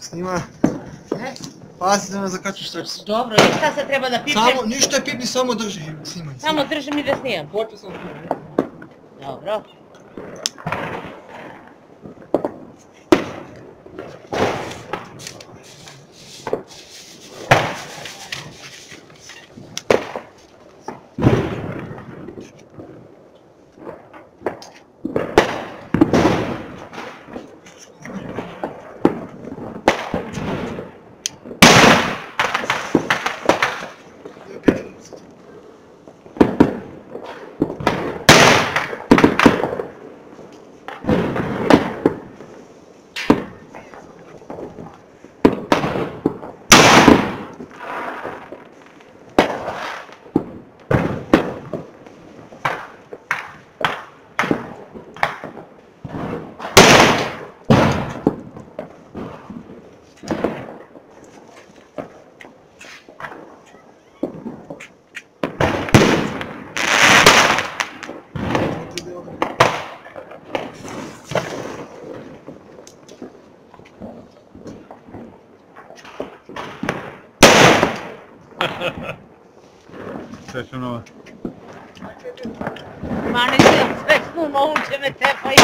Snima. Pazi da ne zakačiš srce. Dobro, i šta se treba da pipnem? Samo, ništa pipni, samo drži. Snimaj. Samo držim i da snimam. Počeo sam snimati. Dobro. Srećno nova. Ma nisam srećnu novu će me tepaju.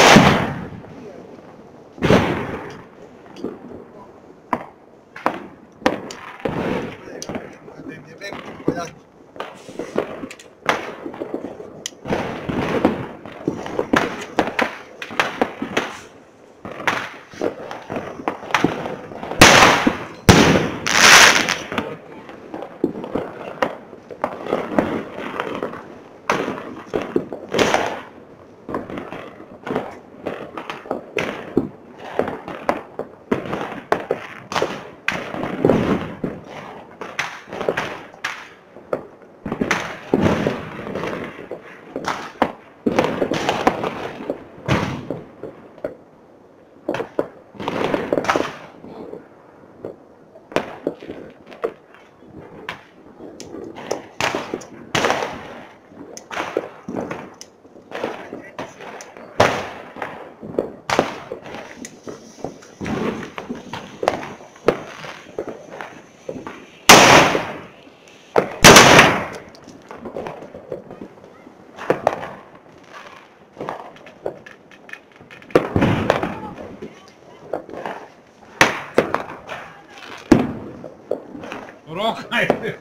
Roka je!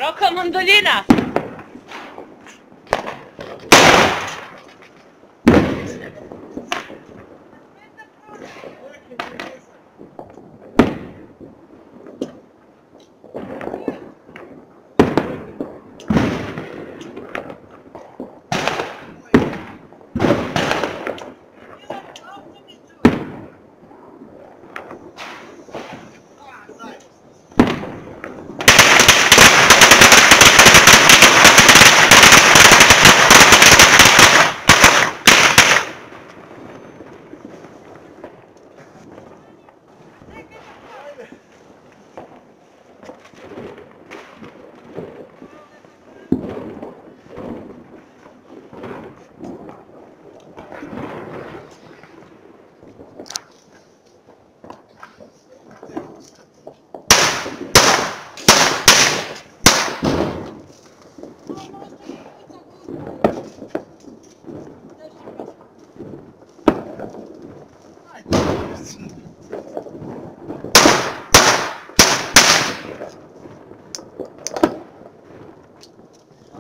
Roka mandoljina!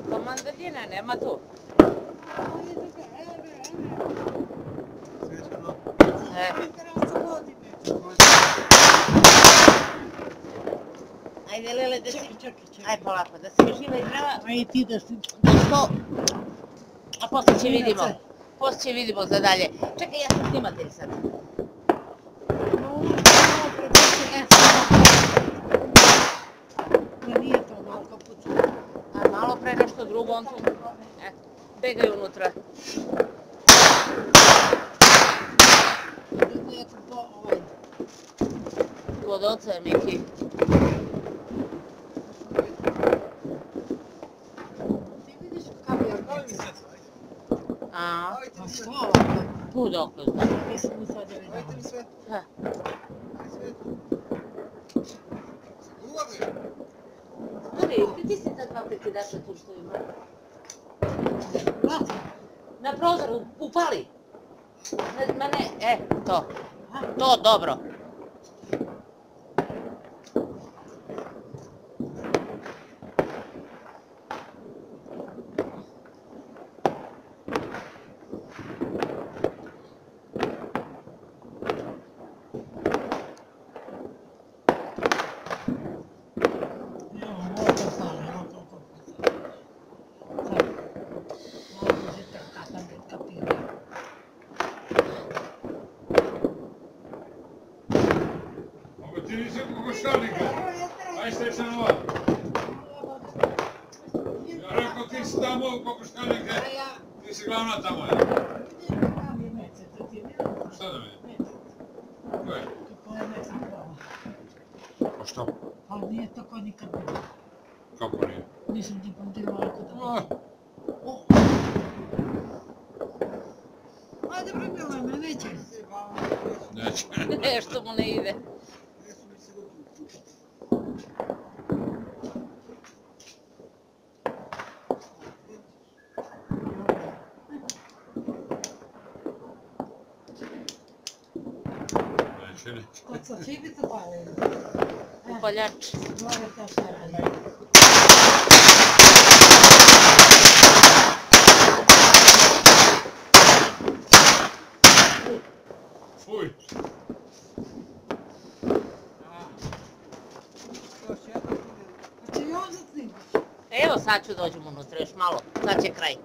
Roka mandoljina, nema tu. Ajde Lele, da si... Čekaj. Ajde polako, da si živa i zdrava. Ajde ti da si... To... A posle će vidimo. Posle će vidimo za dalje. Čekaj, ja sam snimatelj sad. Nije to malo kapuća. A malo pre nešto drugo, on tu... Begaj unutra. Kod oca je Miki. Ti vidiš kavijar. A A šta ovako? tu dok znam. Mislim sad da vidim. Dajte mi sve. Ha. Смотри, притисни два прекиdača tu što ima. Baci. Na prozor, upali. Ma ne, to. To, dobro. Joo, molto sale, no toliko. Sad. Mogu se trkati, ne kapira. Mogu ti nisi kokoškalnika? Aj Stefanova. Ja rekao ti si tamo u kokoškalnike, ti si glavna tamo. Šta da vidim? Ko je? To je neka prava. A što? Ali nije tako nikad bilo. Kako nije? Nisam ti pontirala kod da... Ajde bre, Milane, neće. Neće. Nešto mu ne ide. Neće. Kod sa čibica pali. Upaljač. Glave ta šta radi. Fuj. Hoće i on da snima? Evo sad ću dođem unutra još malo. Sad će kraj.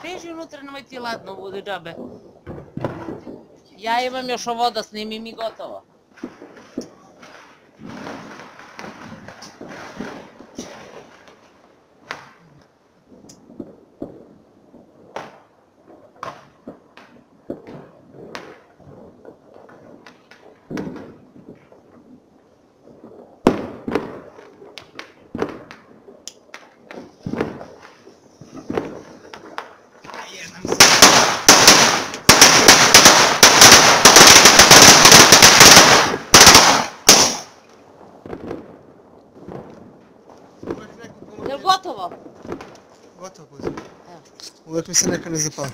Beži unutra, nemoj ti ladno bude džabe. Ja imam još ovo da snimim i gotovo. Jel gotovo? Gotovo poziv. Evo. Uvijek mi se neka ne zapali.